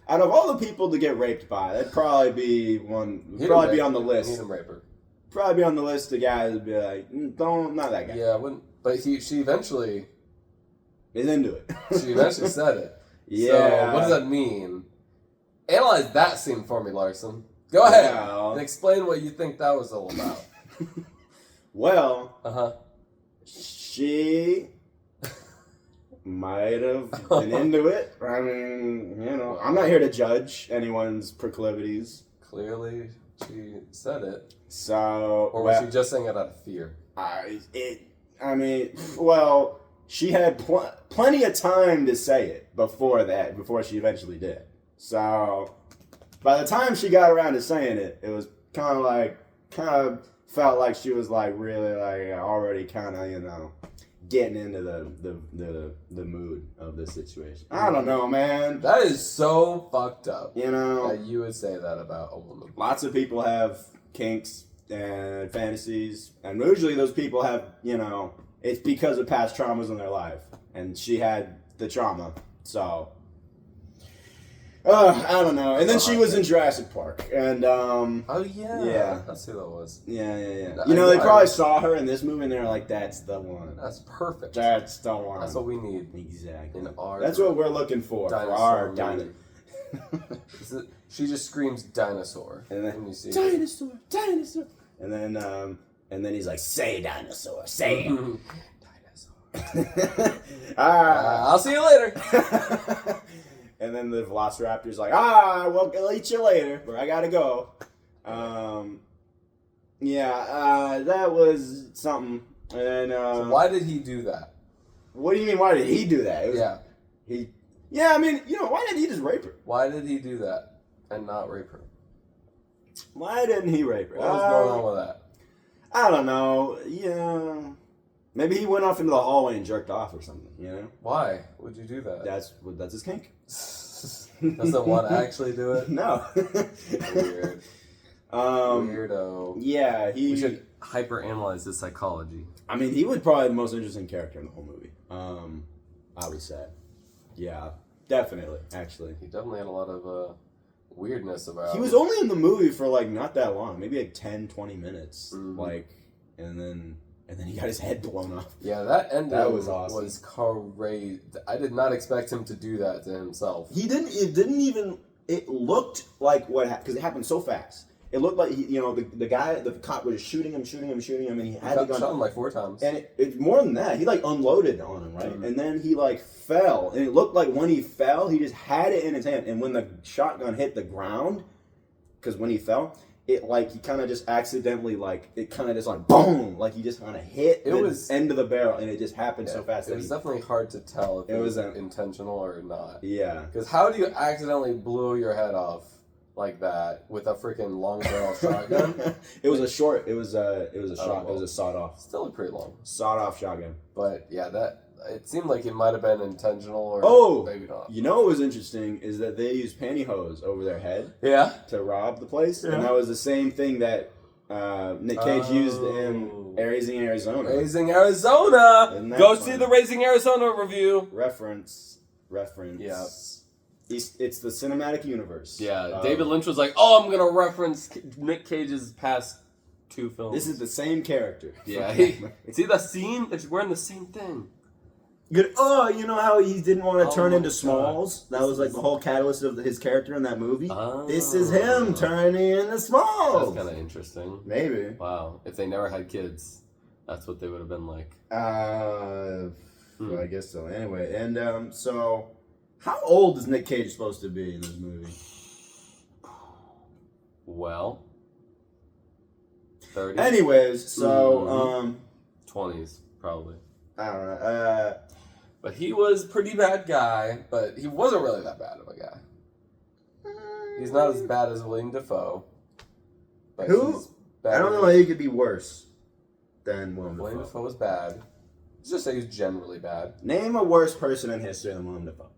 out of all the people to get raped by, that'd probably be one. Probably be on the list. Hidden raper. Probably be on the list of guys that'd be like, not that guy. Yeah, I wouldn't. But she eventually is into it. She eventually said it. Yeah. So what does that mean? Analyze that scene for me, Larson. Go ahead and explain what you think that was all about. Well, she might have been into it. I mean, I'm not here to judge anyone's proclivities. Clearly, she said it. So, or was she just saying it out of fear? She had plenty of time to say it before she eventually did. So, by the time she got around to saying it, it was kind of felt like she was really already kind of getting into the mood of the situation. I don't know, man. That is so fucked up. That you would say that about a woman. Lots of people have kinks and fantasies, and usually those people have it's because of past traumas in their life, and she had the trauma, so. I don't know. And then she was in Jurassic Park. And, oh, yeah. Yeah. That's who that was. Yeah. They probably saw her in this movie and they were like, that's the one. That's perfect. That's the one. That's what we need. Exactly. That's what we're looking for our dinosaur. She just screams dinosaur. And then, when you see dinosaur. And then he's like, say dinosaur. Say it. Dinosaur. I'll see you later. and then the Velociraptor's like, well, I'll eat you later, but I gotta go. That was something. And So why did he do that? What do you mean? Why did he do that? I mean, why didn't he just rape her? Why did he do that and not rape her? Why didn't he rape her? What was going on with that? I don't know. Yeah, maybe he went off into the hallway and jerked off or something. Why would you do that? That's his kink. Doesn't want to actually do it? No. Weird. Weirdo. Yeah, we should hyper-analyze his psychology. I mean, he was probably the most interesting character in the whole movie. I would say. Yeah, definitely, actually. He definitely had a lot of weirdness about He was only in the movie for, like, not that long. Maybe, like, 10, 20 minutes. Mm-hmm. Like, and then he got his head blown off. Yeah, that ending was awesome. Was crazy. I did not expect him to do that to himself. It looked like because it happened so fast. It looked like the cop was just shooting him, and he had the gun. Shot him like 4 times. And it's more than that. He like unloaded on him, right? Mm-hmm. And then he like fell, and it looked like when he fell, he just had it in his hand. And when the shotgun hit the ground, because when he fell, it like he kind of just accidentally it kind of just like boom, like he just kind of hit the end of the barrel, and it just happened so fast. It was definitely hard to tell if it was intentional or not. Yeah. Because how do you accidentally blow your head off like that with a freaking long barrel shotgun? It was a shot. It was a sawed off. Still pretty long. Sawed off shotgun. But yeah, it seemed like it might have been intentional or maybe not. What was interesting is that they used pantyhose over their head. Yeah. To rob the place, and that was the same thing that Nick Cage used in Raising Arizona. Raising Arizona. Go see the Raising Arizona review. Reference. Yeah. It's the cinematic universe. Yeah, David Lynch was like, "Oh, I'm gonna reference Nick Cage's past 2 films." This is the same character. Yeah, see the scene? They're wearing the same thing. Good. Oh, you know how he didn't want to turn into Smalls? That was like the whole catalyst of his character in that movie. This is him turning into Smalls. That's kind of interesting. Maybe. Wow. If they never had kids, that's what they would have been like. I guess so. Anyway, and so. How old is Nick Cage supposed to be in this movie? Well, 30. Anyways, so 20s probably. I don't know. But he was a pretty bad guy, but he wasn't really that bad of a guy. He's not as bad as William Dafoe. But who? I don't know how he could be worse than William Dafoe. William Dafoe was bad. Let's just say he's generally bad. Name a worse person in history than William Dafoe.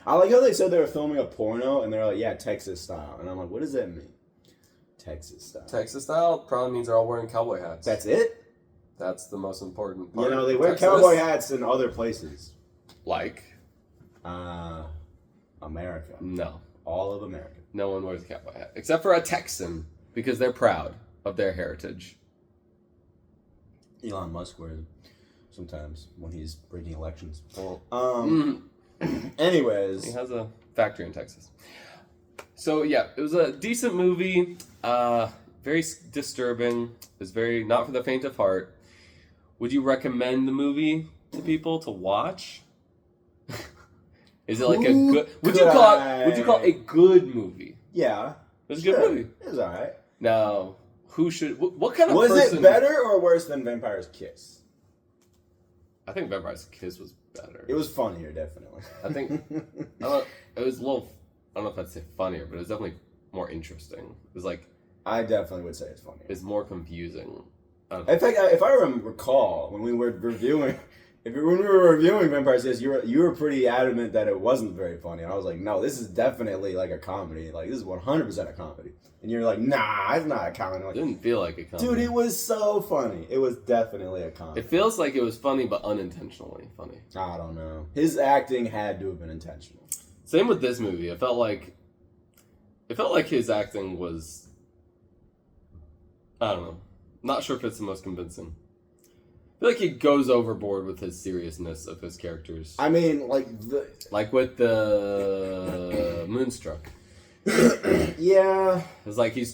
I like how they said they were filming a porno, and they're like, yeah, Texas style. And I'm like, what does that mean? Texas style. Texas style probably means they're all wearing cowboy hats. That's it? That's the most important part. They wear cowboy hats in other places. Like? America. No. All of America. No one wears a cowboy hat. Except for a Texan, because they're proud of their heritage. Elon Musk wears it sometimes when he's rigging elections. Anyways. He has a factory in Texas. So, yeah, it was a decent movie. Very disturbing. It was very not for the faint of heart. Would you recommend the movie to people to watch? Is it like a good... Would you call it a good movie? Yeah. It was a good movie. It was alright. Now, who should... What kind of was person... it better or worse than Vampire's Kiss? I think Vampire's Kiss was better. It was funnier, definitely. I think... it was a little... I don't know if I'd say funnier, but it was definitely more interesting. It was like... I definitely would say it's funnier. It's more confusing. In fact, if I recall, when we were reviewing... when we were reviewing Vampire's Kiss, you were pretty adamant that it wasn't very funny. I was like, no, this is definitely like a comedy. Like, this is 100% a comedy. And you're like, nah, it's not a comedy. Like, it didn't feel like a comedy. Dude, it was so funny. It was definitely a comedy. It feels like it was funny, but unintentionally funny. I don't know. His acting had to have been intentional. Same with this movie. It felt like his acting was... I don't know. Not sure if it's the most convincing. I feel like he goes overboard with his seriousness of his characters. I mean, like with the Moonstruck. Yeah. It's like he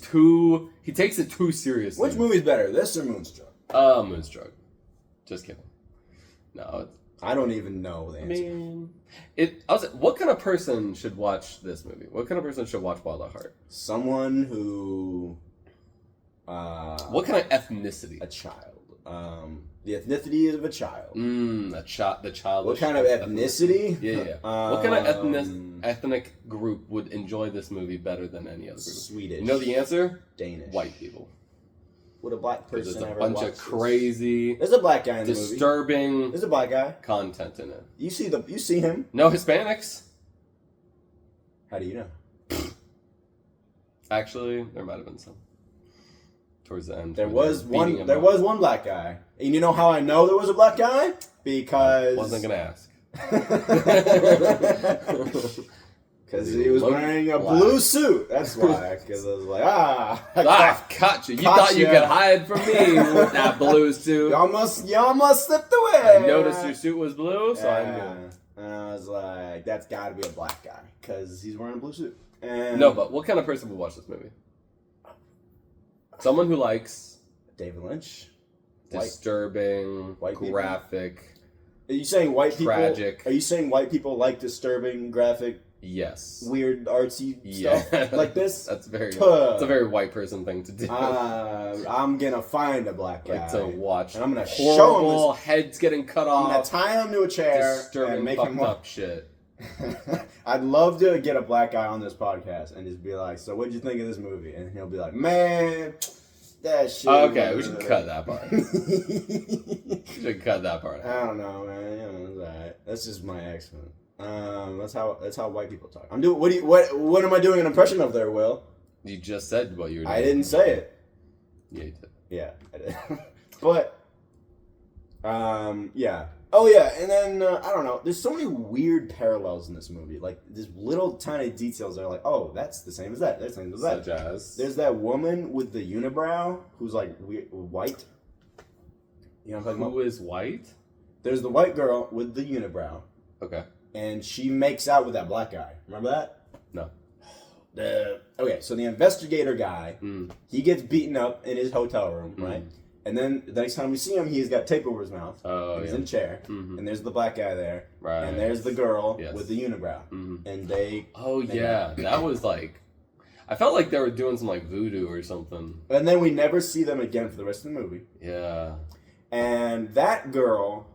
takes it too seriously. Which movie's better, this or Moonstruck? Moonstruck. Just kidding. No, I don't even know the I answer. mean, what kind of person should watch this movie? What kind of person should watch Wild at Heart? Someone who... what kind of ethnicity? A child. The ethnicity of a child. The child. What kind of ethnicity? Yeah. What kind of ethnic group would enjoy this movie better than any other group? Swedish. You know the answer? Danish. White people. Would a black person There's a ever bunch watch of crazy, There's a black guy in the movie. disturbing There's a black guy. content in it. You see him. No Hispanics? How do you know? Actually, there might have been some. Towards the end. There was one black guy. And you know how I know there was a black guy? Because... I wasn't going to ask. Because he was wearing a blue suit. That's why. Because I was like, I caught you. You thought you could hide from me with that blue suit. Y'all must slipped away. I noticed your suit was blue, so I knew. And I was like, that's got to be a black guy. Because he's wearing a blue suit. And No, but what kind of person would watch this movie? Someone who likes... David Lynch. Disturbing, white graphic. Are you saying white people? Tragic. Are you saying white people like disturbing, graphic, yes, weird, artsy stuff like this? That's a very white person thing to do. I'm gonna find a black guy to watch, and I'm gonna horrible show him heads getting cut I'm off. gonna tie him to a chair disturbing, and make fucked him up shit. I'd love to get a black guy on this podcast and just be like, "So, what'd you think of this movie?" And he'll be like, "Man, that shit." Okay, we should cut that part. We should cut that part. I don't know, man. You know, it's all right. That's just my accent. That's how white people talk. I'm doing. What am I doing an impression of there, Will? You just said what you were doing. I didn't say it. Yeah, you did. Yeah, I did. But, yeah. Oh yeah, and then I don't know. There's so many weird parallels in this movie. Like these little tiny details that are like, oh, that's the same as that. That's the same as that. Such as There's that woman with the unibrow who's like white. You know what I'm talking about? who is white? There's the white girl with the unibrow, Okay. and she makes out with that black guy. Remember that? No. Okay, so the investigator guy, he gets beaten up in his hotel room, right? And then the next time we see him, he's got tape over his mouth. Oh, he's yeah. in a chair, and there's the black guy there, Right. and there's the girl Yes. with the unibrow, and they. Oh yeah, that was like. I felt like they were doing some like voodoo or something. And then we never see them again for the rest of the movie. Yeah. And that girl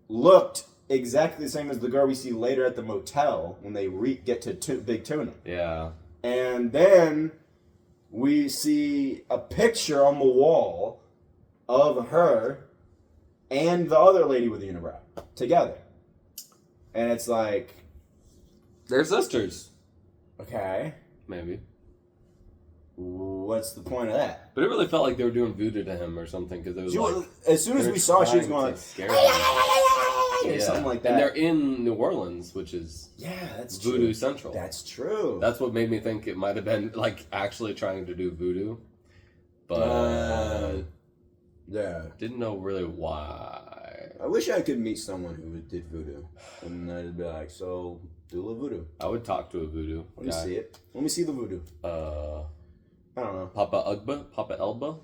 looked exactly the same as the girl we see later at the motel when they get to Big Tuna. Yeah. And then we see a picture on the wall of her and the other lady with the unibrow together. And it's like... They're sisters. Okay. Maybe. What's the point of that? But it really felt like they were doing voodoo to him or something because it was like... As soon as we saw, she was going like... Yeah. Something like that. And they're in New Orleans, which is that's voodoo true. central. That's true. That's what made me think it might have been like actually trying to do voodoo, but yeah, didn't know really why. I wish I could meet someone who did voodoo, and I'd be like, "So, do a little voodoo." I would talk to a voodoo Let me guy. see it. Let me see the voodoo. I don't know. Papa Elba.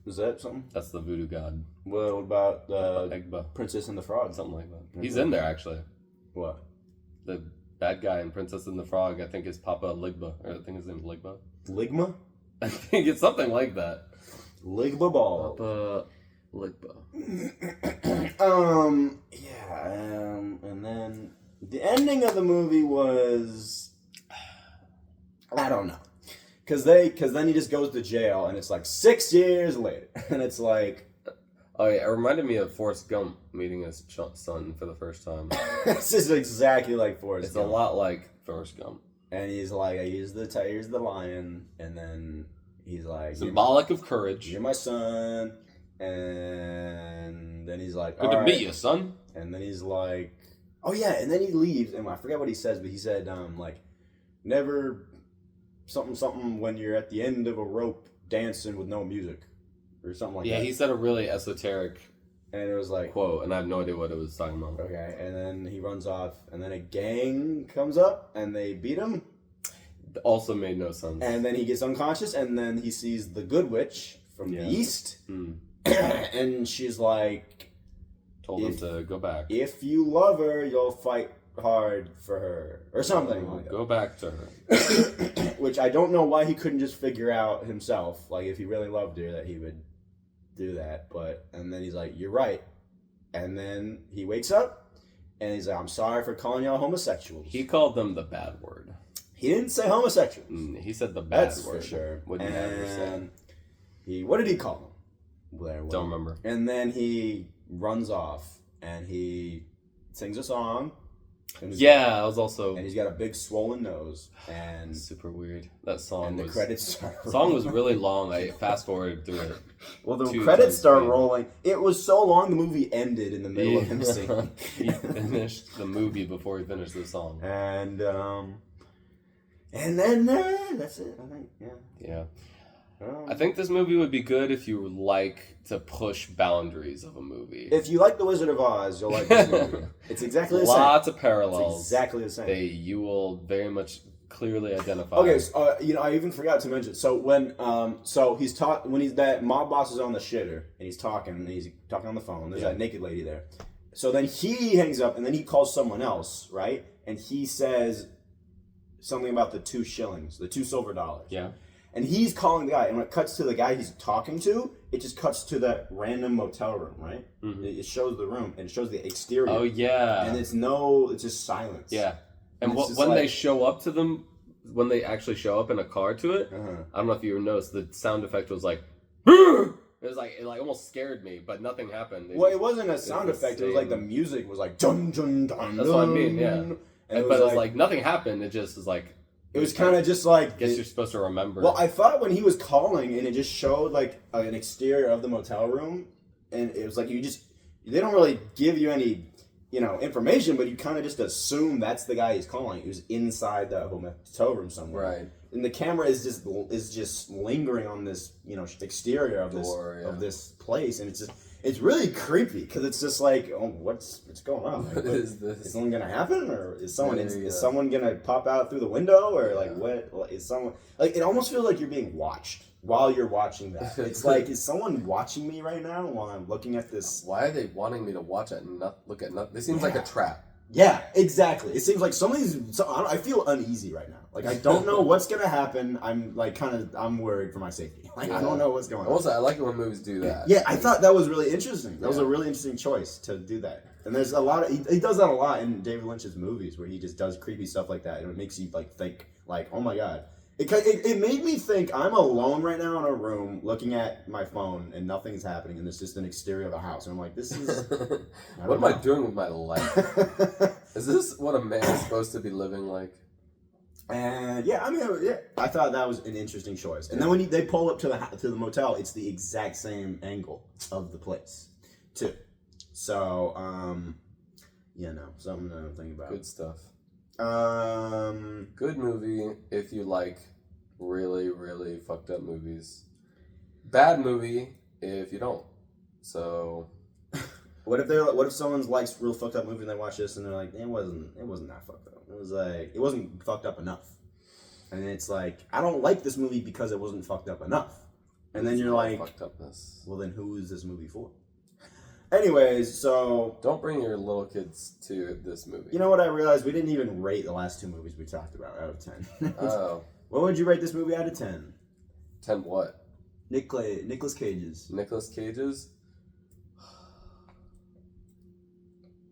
Is that something? That's the voodoo god. What about Egba. Princess and the Frog? Something like that. He's in there actually. What? The bad guy in Princess and the Frog, I think is Papa Ligba, or I think his name's Ligba. Ligma? I think it's something like that. Ligba Ball. Papa Ligba. And then the ending of the movie was, I don't know. Cause then he just goes to jail, and it's like 6 years later, and it's like, oh yeah, it reminded me of Forrest Gump meeting his son for the first time. this is exactly like Forrest Gump. It's a lot like Forrest Gump. And he's like, here's the lion, and then he's like, symbolic of courage. You're my son, and then he's like, good to meet you, son. And then he's like, oh yeah, and then he leaves, and I forgot what he says, but he said, like, never. Something when you're at the end of a rope dancing with no music or something like that. Yeah, he said a really esoteric and it was like quote, and I have no idea what it was talking about. Okay, and then he runs off, and then a gang comes up and they beat him. Also made no sense. And then he gets unconscious, and then he sees the good witch from the east, and she's like, told him to go back. If you love her, you'll fight hard for her, or something. Like Go back to her. Which I don't know why he couldn't just figure out himself. Like, if he really loved her, that he would do that. And then he's like, "You're right." And then he wakes up, and he's like, "I'm sorry for calling y'all homosexuals." He called them the bad word. He didn't say homosexuals. He said the bad That's word. for sure. Would never say. What did he call them? Don't remember. And then he runs off, and he sings a song. Yeah, I was also... And he's got a big swollen nose, and... Super weird. That song and was... the credits start rolling. The song was really long. I fast-forwarded through it. Well, the credits start rolling. It was so long, the movie ended in the middle of him singing. He finished the movie before he finished the song. And then that's it, I think, yeah. Yeah. I think this movie would be good if you like to push boundaries of a movie. If you like The Wizard of Oz, you'll like this movie. It's exactly the same. Lots of parallels. It's exactly the same. You will very much clearly identify. Okay, so, I even forgot to mention. So when that mob boss is on the shitter and he's talking on the phone. There's that naked lady there. So then he hangs up and then he calls someone else, right? And he says something about the 2 shillings, the 2 silver dollars. Yeah. And he's calling the guy, and when it cuts to the guy he's talking to, it just cuts to that random motel room, right? Mm-hmm. It shows the room, and it shows the exterior. Oh, yeah. And it's just silence. Yeah. And when they show up to them, when they actually show up in a car to it, I don't know if you noticed, the sound effect was like, it almost scared me, but nothing happened. It wasn't a sound effect. It was like the music was like, dun, dun, dun, That's what I mean, yeah. But it was like nothing happened. It just was like... It was kind of just like... I guess you're supposed to remember. Well, I thought when he was calling and it just showed like an exterior of the motel room, and it was like they don't really give you any, information, but you kind of just assume that's the guy he's calling. He was inside the motel room somewhere. Right. And the camera is just lingering on this, exterior of this place, and it's really creepy because it's just like, oh, what's going on? Like, what is this? Is something gonna happen, or is someone gonna pop out through the window, or what is someone like? It almost feels like you're being watched while you're watching that. It's like, is someone watching me right now while I'm looking at this? Why are they wanting me to watch it and not look at nothing? This seems like a trap. Yeah, exactly. It seems like I feel uneasy right now. Like, I don't know what's gonna happen. I'm like I'm worried for my safety. Like, I don't know what's going on. Also, I like it when movies do that. Yeah, I thought that was really interesting. That was a really interesting choice to do that. And there's a lot of he does that a lot in David Lynch's movies where he just does creepy stuff like that, and it makes you think like, oh my god. It made me think I'm alone right now in a room looking at my phone and nothing's happening, and it's just an exterior of a house, and I'm like, this is what am I doing with my life? Is this what a man is supposed to be living like? And I thought that was an interesting choice. And then when they pull up to the motel, it's the exact same angle of the place too. So something to think about. Good stuff. Good movie if you like really, really fucked up movies. Bad movie if you don't. So what if someone likes real fucked up movie and they watch this and they're like, it wasn't that fucked up. It was like, it wasn't fucked up enough. And it's like, I don't like this movie because it wasn't fucked up enough. And then you're like, fucked upness. Well, then who is this movie for? Anyways, so... Don't bring your little kids to this movie. You know what I realized? We didn't even rate the last 2 movies we talked about out of 10. Oh. What would you rate this movie out of 10? 10 what? Nicolas Cage's. Nicolas Cage's?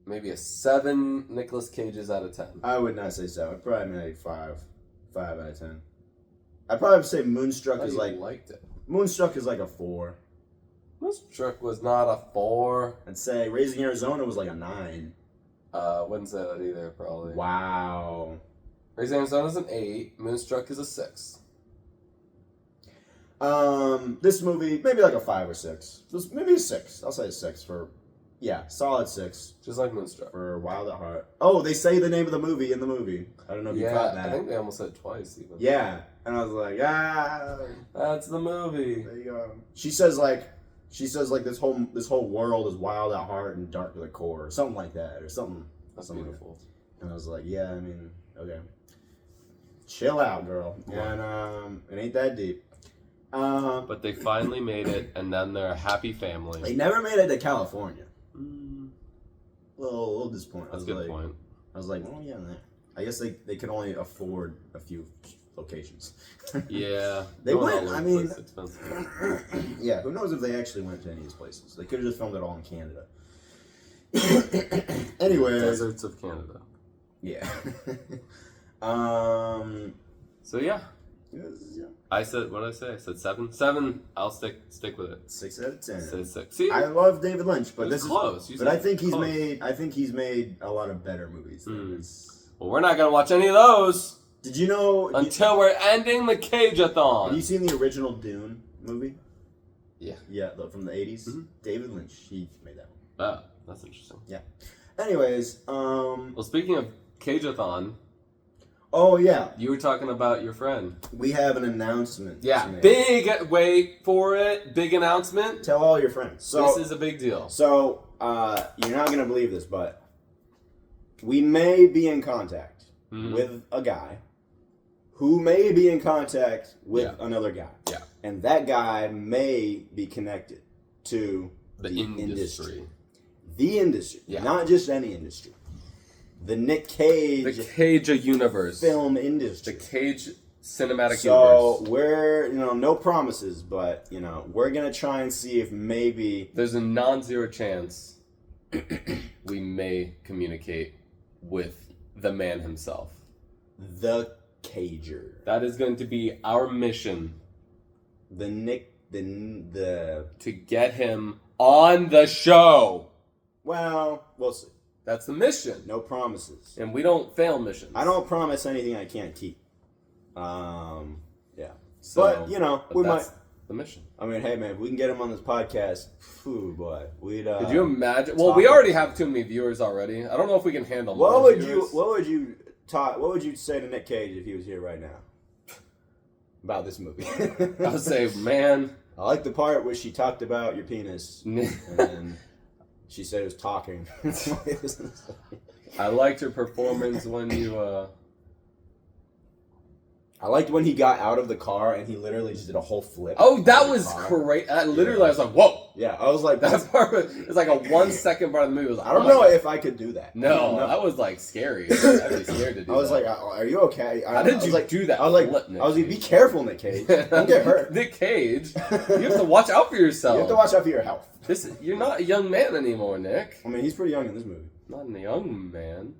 Maybe a 7 Nicolas Cage's out of 10. I would not say so. I'd probably make 5. 5 out of 10. I'd probably say Moonstruck is like... liked it. Moonstruck is like a 4. Moonstruck was not a 4. I'd say Raising Arizona was like a 9. Wouldn't say that either, probably. Wow. Raising Arizona's an 8. Moonstruck is a 6. This movie, maybe like a 5 or 6. Maybe a 6. I'll say a 6 for... Yeah, solid 6. Just like Moonstruck. For Wild at Heart. Oh, they say the name of the movie in the movie. I don't know if you caught that. I think they almost said it twice even. Yeah. And I was like, that's the movie. There you go. She says this whole world is wild at heart and dark to the core, or something like that, or something. That's beautiful. And I was like, yeah, I mean, okay. Chill out, girl. And it ain't that deep. But they finally made it, and then they're a happy family. They never made it to California. little disappointed. That's a good point. I was like, well, yeah, I guess they could only afford a few locations. Yeah. They went, all I over mean, the place, expensive. yeah, who knows if they actually went to any of these places. They could have just filmed it all in Canada. Anyway. Deserts of Canada. Yeah. So yeah. Yeah. I said, what did I say? I said 7. 7. I'll stick with it. 6 out of 10. Say 6. See, I love David Lynch, but this close. is. But I think he's made a lot of better movies than this. Well, we're not gonna watch any of those. Did you know? Until we're ending the Cage-athon. Have you seen the original Dune movie? Yeah. Yeah, from the 80s. Mm-hmm. David Lynch, he made that one. Oh, that's interesting. Yeah. Anyways, Well, speaking of Cage-athon. Oh yeah. You were talking about your friend. We have an announcement. Yeah. Big. Wait for it. Big announcement. Tell all your friends. So this is a big deal. So you're not gonna believe this, but we may be in contact with a guy who may be in contact with another guy. Yeah. And that guy may be connected to the industry. The industry. Yeah. Not just any industry. The Nick Cage. The Cage universe. Film industry. The Cage cinematic universe. So we're, no promises, but, we're going to try and see if maybe. There's a non-zero chance we may communicate with the man himself. The Cager. That is going to be our mission. To get him on the show. Well, we'll see. That's the mission. No promises. And we don't fail missions. I don't promise anything I can't keep. Yeah. So, but, we might. The mission. I mean, hey, man, if we can get him on this podcast, phew, boy, we'd. Could you imagine? Well, we already have too many viewers already. I don't know if we can handle What more would viewers. What would you say to Nick Cage if he was here right now about this movie? I would say, man. I like the part where she talked about your penis, and then she said it was talking. I liked your performance when you. I liked when he got out of the car and he literally just did a whole flip. Oh, that was great! I was like, "Whoa!" Yeah, I was like, that part was like a 1 second part of the movie. I don't know if I could do that. No, that was like scary. I'd be scared to do that. I was like, "Are you okay?" How did you do that? I was like, "Be careful, Nick Cage. Don't get hurt." Nick Cage, you have to watch out for yourself. You have to watch out for your health. You're not a young man anymore, Nick. I mean, he's pretty young in this movie. Not a young man.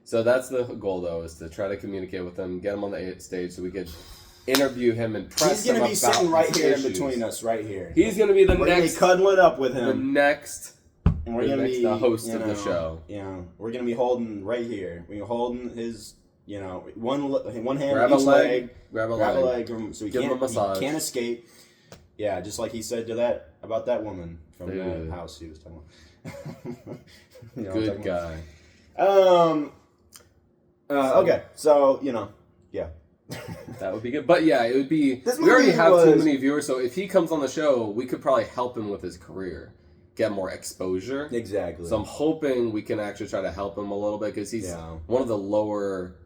So that's the goal, though, is to try to communicate with him, get him on the stage so we could interview him and press him about He's going to be sitting right here in issues. between us, right here. He's going to be we're going to be cuddling up with him. The next the host of the show. We're going to be holding right here. We're holding his, one hand grab on each a leg, leg. Grab a leg. So he give him a massage. He can't escape. Yeah, just like he said about that woman from the house he was talking about. Good guy. Okay, so, yeah. That would be good. But yeah, it would be... We already have too many viewers, so if he comes on the show, we could probably help him with his career. Get more exposure. Exactly. So I'm hoping we can actually try to help him a little bit, because he's one of the lower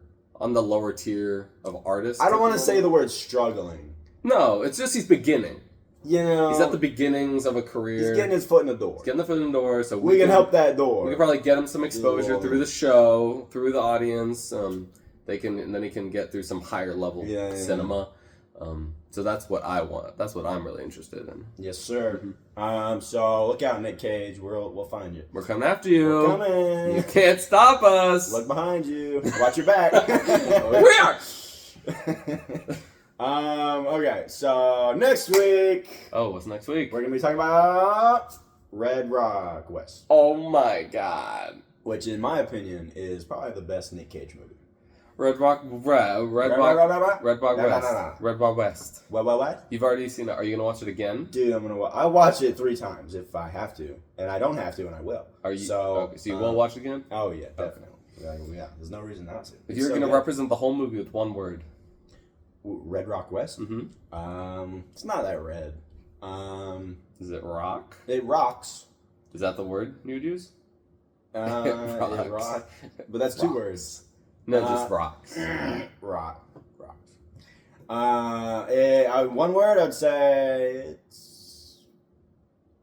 tier of artists. I don't want to say the word struggling. No, it's just he's beginning. He's at the beginnings of a career. He's getting his foot in the door. He's getting the foot in the door, so we can help that door. We can probably get him some exposure through the show, through the audience. And then he can get through some higher level cinema. So that's what I want. That's what I'm really interested in. Yes, sir. So look out, Nick Cage. We'll find you. We're coming after you. We're coming. You can't stop us. Look behind you. Watch your back. We are. Okay, so next week. Oh, what's next week? We're gonna be talking about Red Rock West. Oh my God! Which, in my opinion, is probably the best Nick Cage movie. Red Rock West. What? You've already seen it. Are you gonna watch it again? Dude, I'll watch it 3 times if I have to, and I don't have to, and I will. Are you? So you will watch it again? Oh yeah, definitely. Okay. Yeah, there's no reason not to. If you're gonna represent the whole movie with one word. Red Rock West? Mm-hmm. It's not that red. Is it rock? It rocks. Is that the word you would use? It rock. But that's 2 words. No, just rocks. Rocks. One word, I'd say it's...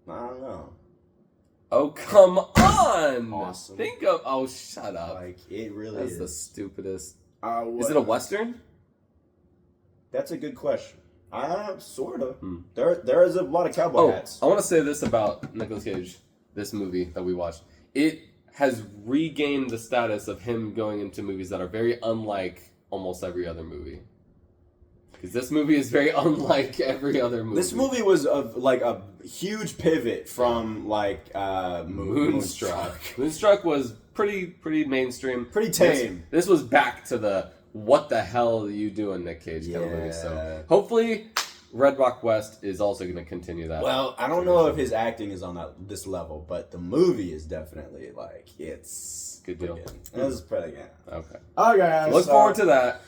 I don't know. Oh, come on! Awesome. Think of... Oh, shut up. Like, it really That's is. the stupidest... What? Is it a Western? That's a good question. Sort of. There is a lot of cowboy hats. I want to say this about Nicolas Cage, this movie that we watched. It has regained the status of him going into movies that are very unlike almost every other movie. Because this movie is very unlike every other movie. This movie was a huge pivot from Moonstruck. Moonstruck was pretty mainstream. Pretty tame. This was back to the what the hell are you doing, Nick Cage kind of movie. So hopefully Red Rock West is also going to continue that. Well, I don't know if his acting is on this level, but the movie is definitely it's good deal. That's pretty good. Okay. Okay. Look forward to that.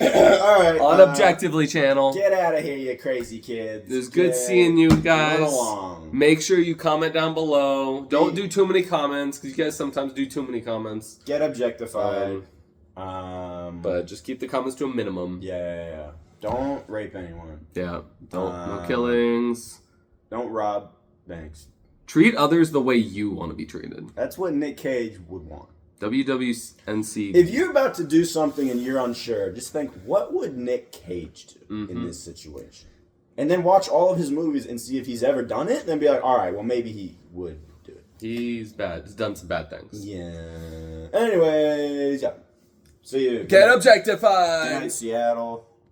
All right. On Objectively channel. Get out of here, you crazy kids. It was good seeing you guys. Run along. Make sure you comment down below. Don't do too many comments because you guys sometimes do too many comments. Get objectified. But just keep the comments to a minimum. Yeah. Don't rape anyone. Yeah. No killings. Don't rob banks. Treat others the way you want to be treated. That's what Nick Cage would want. WWNC. If you're about to do something and you're unsure, just think, what would Nick Cage do in this situation? And then watch all of his movies and see if he's ever done it. Then be like, all right, well, maybe he would do it. He's bad. He's done some bad things. Yeah. Anyways, yeah. See you. Get objectified. Good night, Seattle.